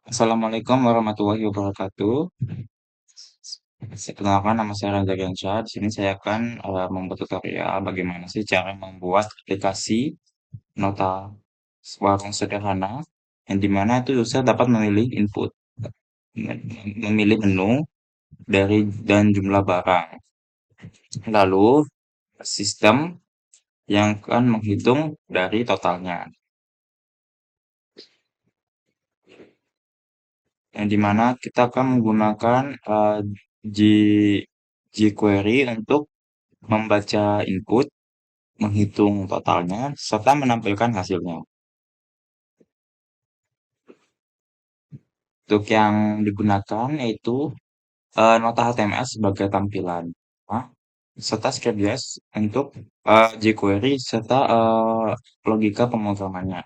Assalamualaikum warahmatullahi wabarakatuh. Perkenalkan nama saya Reza Gensha. Di sini saya akan membuat tutorial bagaimana sih cara membuat aplikasi nota warung sederhana yang dimana itu user dapat memilih input, memilih menu dari dan jumlah barang. Lalu sistem yang akan menghitung dari totalnya. Yang dimana kita akan menggunakan G jQuery untuk membaca input, menghitung totalnya, serta menampilkan hasilnya. Untuk yang digunakan yaitu nota HTML sebagai tampilan, nah, serta Script.js untuk jQuery serta logika pemrogramannya.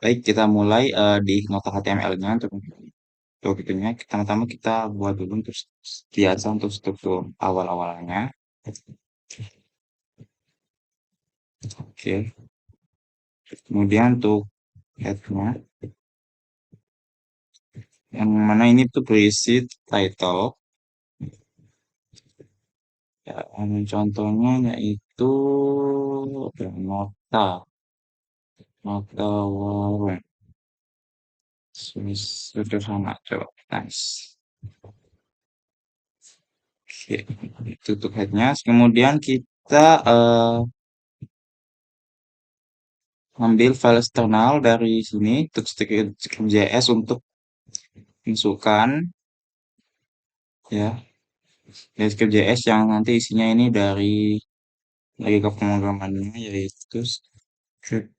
Baik, kita mulai di nota HTML-nya untuk itunya. Pertama-tama kita buat dulu untuk biasa untuk struktur awal-awalnya. Oke. Kemudian untuk head-nya, yang mana ini tuh berisi title. Ya, contohnya yaitu nota, nota warung. Sederhana, coba. Nice. Oke, tutup headnya. Kemudian kita ambil file eksternal dari sini untuk Script.js untuk masukkan ya dari Script.js yang nanti isinya ini dari ke pemrogramannya yaitu script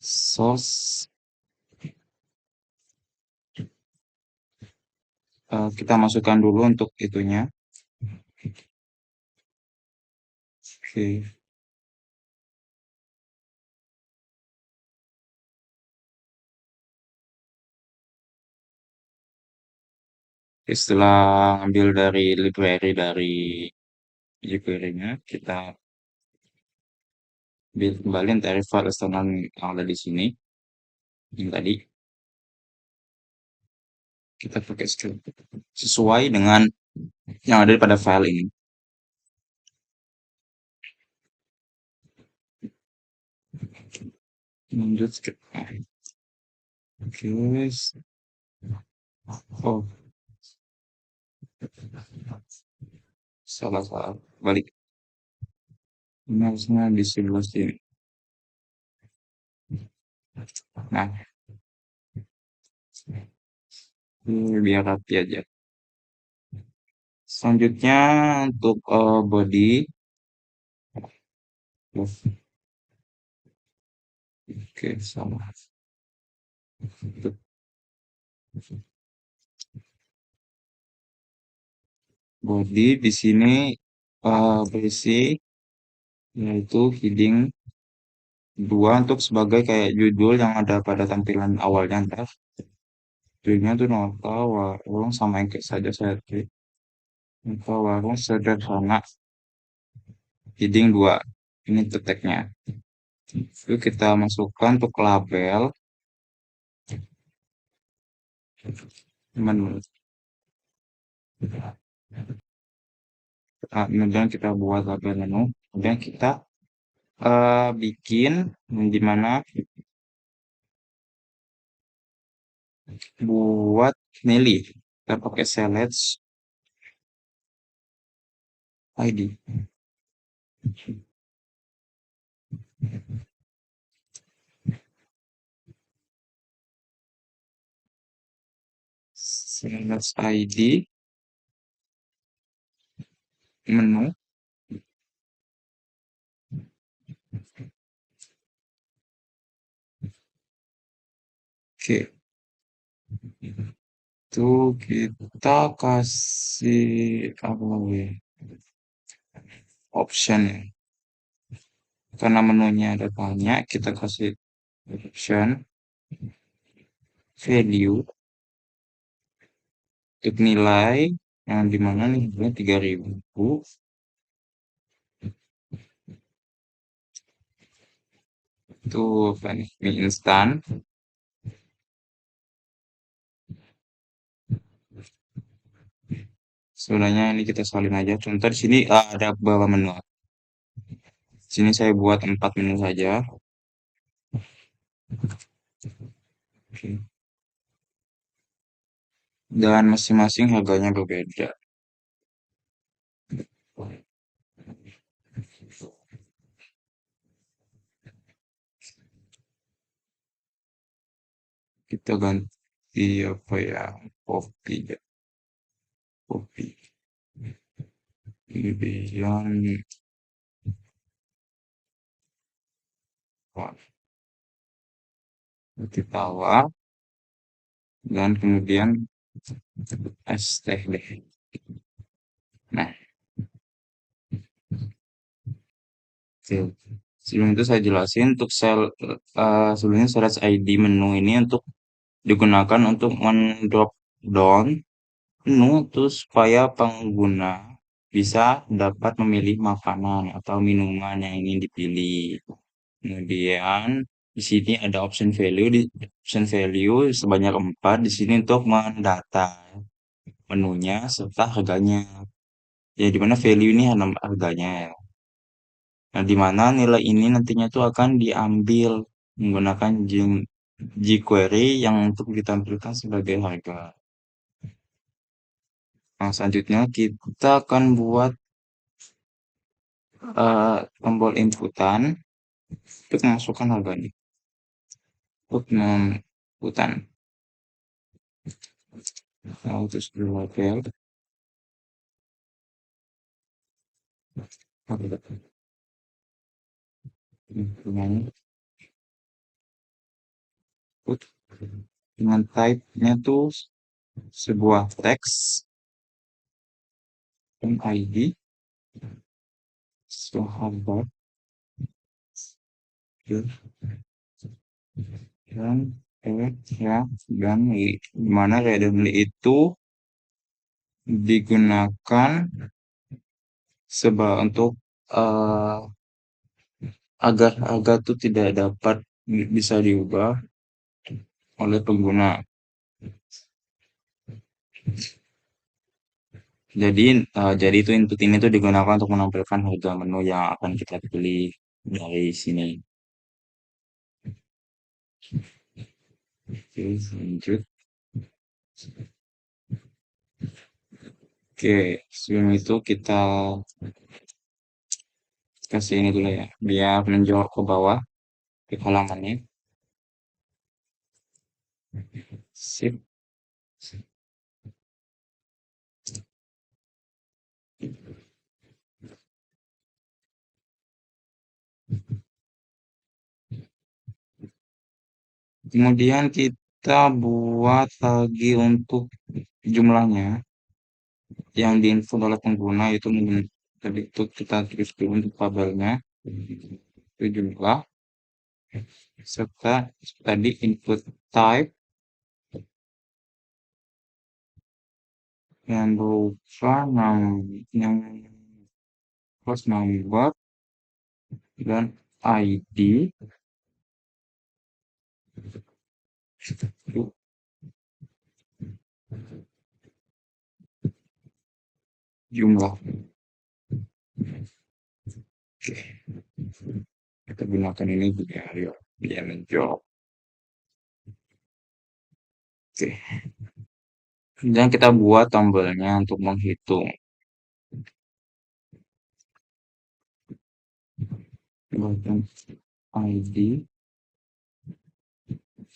source. Kita masukkan dulu untuk itunya. Oke. Setelah ambil dari library dari jQuery-nya, kita ambil kembali dari file eksternal yang ada di sini. Yang tadi kita pakai script sesuai dengan yang ada pada file ini. Lanjut script. Oke. Oh, salah balik. Ini harusnya di sebelah sini. Nah, ini biar rapi aja. Selanjutnya untuk body. Oke, sama. Untuk body di sini berisi yaitu heading 2 untuk sebagai kayak judul yang ada pada tampilan awalnya ntar. Judulnya tuh nota warung sama yang kayak saja saya klik. Nota warung sederhana heading 2. Ini tuh tagnya. Lalu kita masukkan untuk label menu. Kemudian kita buat label menu. Kemudian kita bikin di mana buat milih. Kita pakai select ID. Select ID menu. Oke. Itu kita kasih apa lagi? Option ya. Karena menunya ada banyak, kita kasih option value untuk nilai yang dimana nih nilai 3000. Itu apa nih? Mie instan. Sebenarnya ini kita salin aja. Contoh di sini ada beberapa menu. Di sini saya buat 4 menu saja. Oke. Dan masing-masing harganya berbeda. Kita ganti apa ya? Kopi ya. Kopi. Kemudian wah, roti tawar dan kemudian es teh deh. Nah, oke. Sebelum itu saya jelasin untuk sebelumnya search ID menu ini untuk digunakan untuk mendrop down menu tuh supaya pengguna bisa dapat memilih makanan atau minuman yang ingin dipilih. Kemudian di sini ada option value sebanyak 4 di sini untuk mendata menunya serta harganya. Ya di mana value ini hanya harganya ya. Nah, di mana nilai ini nantinya itu akan diambil menggunakan jQuery yang untuk ditampilkan sebagai harga. Nah, selanjutnya kita akan buat tombol inputan untuk memasukkan harganya. Untuk inputan. Nah, terus di label. Dengan input dengan type-nya tuh sebuah teks dan ID sahabat dan ya dan di mana randomly itu digunakan untuk eh, agar harga itu tidak dapat bisa diubah oleh pengguna. Jadi itu input ini tuh digunakan untuk menampilkan harga menu yang akan kita pilih dari sini. Oke, lanjut. Oke, sebelum itu kita kasih ini dulu ya, biar menjawab ke bawah ke halamannya. Sip. Kemudian kita buat lagi untuk jumlahnya yang diinput oleh pengguna itu tadi itu kita tulis dulu untuk tabelnya itu jumlah serta tadi input type yang berupa yang plus number dan ID itu jumlah. Oke, kita gunakan ini juga ya biar menjawab. Oke, dan kita buat tombelnya untuk menghitung. Buatkan ID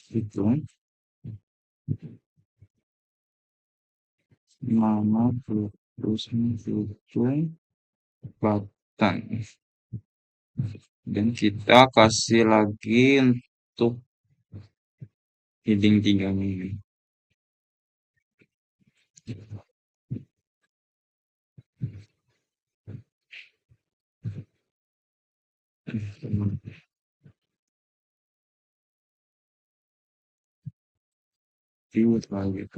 hitung nama terusnya hitung button dan kita kasih lagi untuk heading 3 ini. Buat lagi ke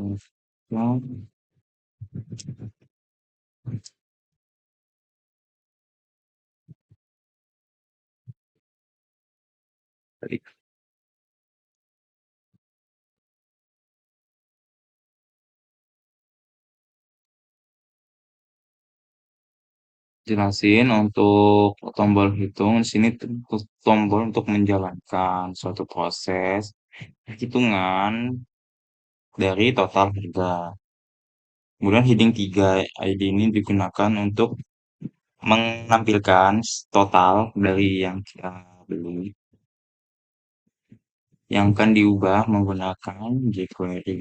Tadi jelasin untuk tombol hitung, di sini tuh tombol untuk menjalankan suatu proses hitungan dari total harga. Kemudian heading 3 ID ini digunakan untuk menampilkan total dari yang kita beli yang akan diubah menggunakan jQuery.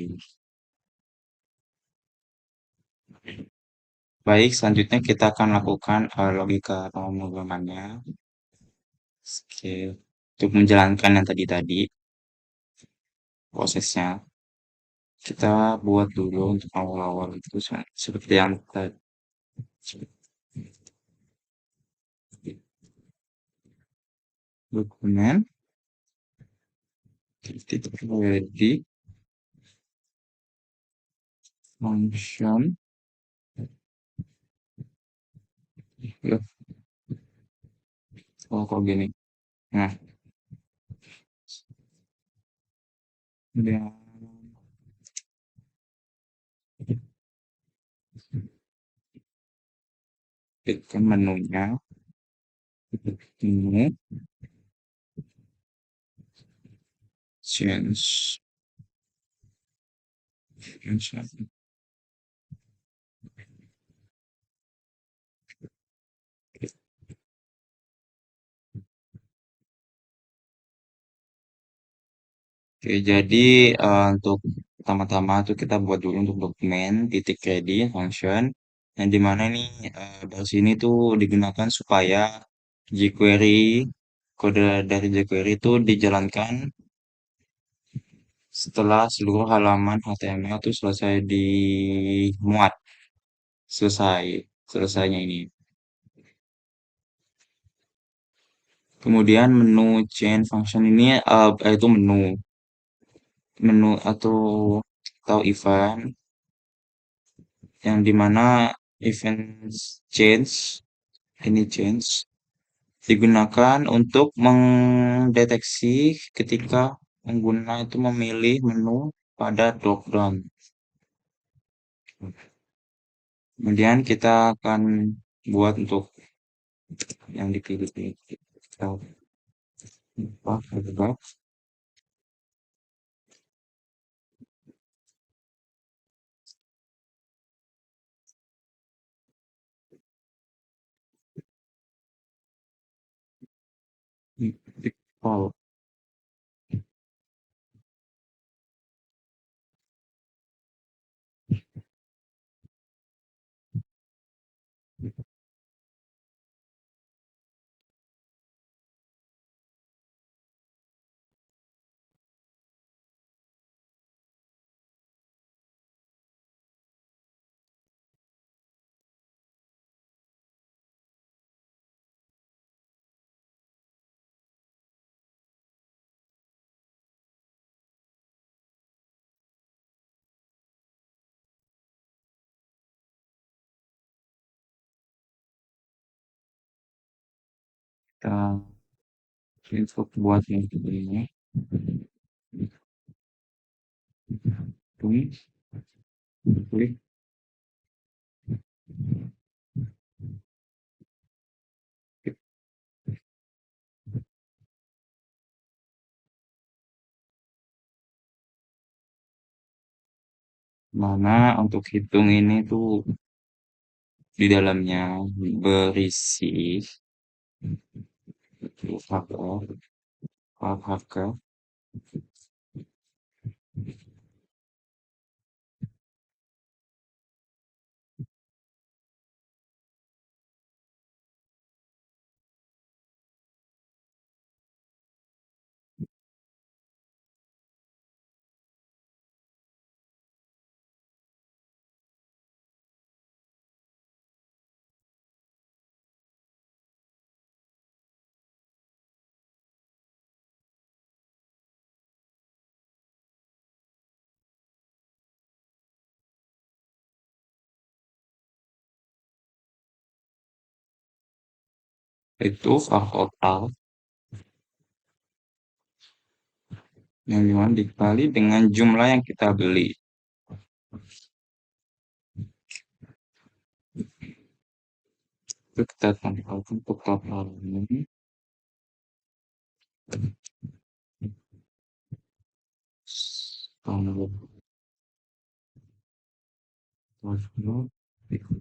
Baik, selanjutnya kita akan lakukan logika pemrogramannya. Oke, untuk menjalankan yang tadi-tadi prosesnya, kita buat dulu untuk awal-awal itu seperti yang tadi. Dokumen, titik ready, function, ya, oh kok gini. Nah, kemudian klikkan menunya, menu, change, change. Oke, jadi untuk pertama-tama tuh kita buat dulu untuk dokumen titik ready function yang dimana nih dari sini tuh digunakan supaya jQuery kode dari jQuery itu dijalankan setelah seluruh halaman HTML itu selesai dimuat, selesai selesainya ini. Kemudian menu change function ini itu menu menu atau event yang dimana event change ini change digunakan untuk mendeteksi ketika pengguna itu memilih menu pada drop down. Kemudian kita akan buat untuk yang dipilih kita buka default, kita info buat yang ini tulis klik mana untuk hitung ini tuh di dalamnya berisi harga itu total yang dimana dikali dengan jumlah yang kita beli. Itu kita tambahkan untuk total ini. Tambah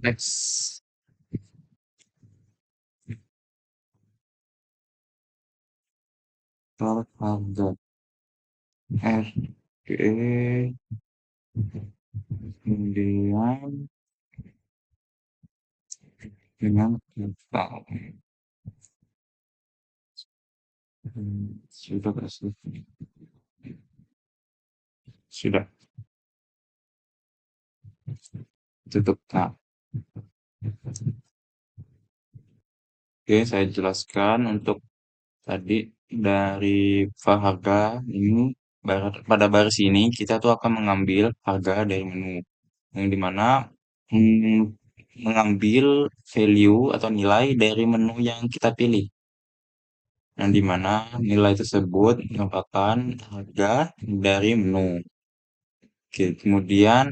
Next. Total harga RE kemudian dengan total. Sudah kasih. Sudah tutup. Nah, oke, saya jelaskan untuk tadi dari harga ini pada baris ini kita tuh akan mengambil harga dari menu yang dimana hmm, mengambil value atau nilai dari menu yang kita pilih yang dimana nilai tersebut merupakan harga dari menu. Oke, kemudian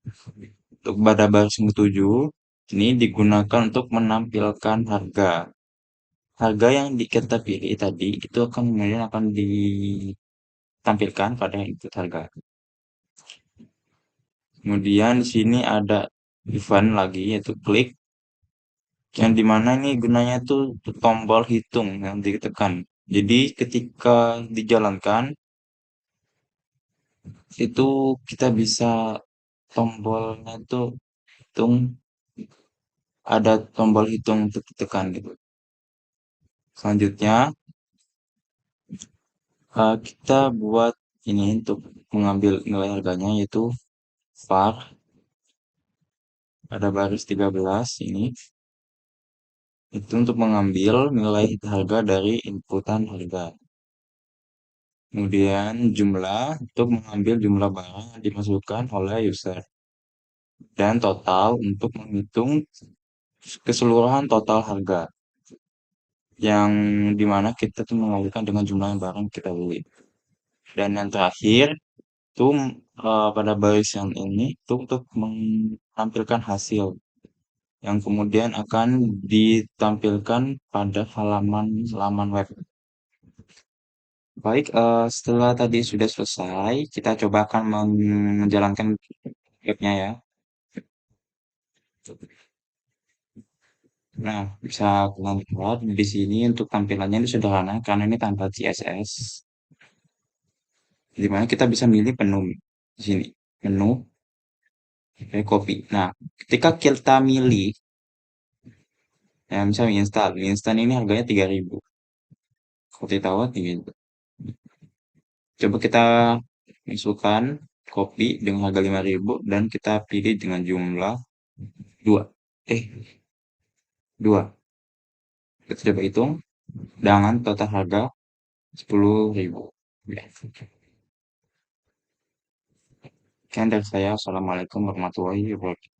untuk pada baris yang ketujuh ini digunakan untuk menampilkan harga. Harga yang kita pilih tadi itu akan kemudian akan ditampilkan pada input harga. Kemudian di sini ada event lagi yaitu klik yang dimana ini gunanya tuh tombol hitung yang ditekan. Jadi ketika dijalankan itu kita bisa tombolnya tuh hitung ada tombol hitung untuk ditekan gitu. Selanjutnya kita buat ini untuk mengambil nilai harganya yaitu var pada baris 13 ini itu untuk mengambil nilai harga dari inputan harga. Kemudian jumlah untuk mengambil jumlah barang yang dimasukkan oleh user. Dan total untuk menghitung keseluruhan total harga. Yang dimana kita tuh mengalihkan dengan jumlah yang barang kita beli. Dan yang terakhir itu pada baris yang ini itu untuk menampilkan hasil yang kemudian akan ditampilkan pada halaman web. Baik, setelah tadi sudah selesai, kita coba akan menjalankan webnya ya. Nah, bisa kalian lihat di sini untuk tampilannya ini sederhana karena ini tanpa CSS. Di mana kita bisa milih menu di sini, menu copy. Nah, ketika kita milih, ya misalnya mie instan, mie instan ini harganya 3.000. Seperti tahu 3.000. Coba kita masukkan kopi dengan harga 5.000 dan kita pilih dengan jumlah 2. Eh, 2. Kita coba hitung dengan total harga 10.000. Ya. Sekian dari saya. Assalamualaikum warahmatullahi wabarakatuh.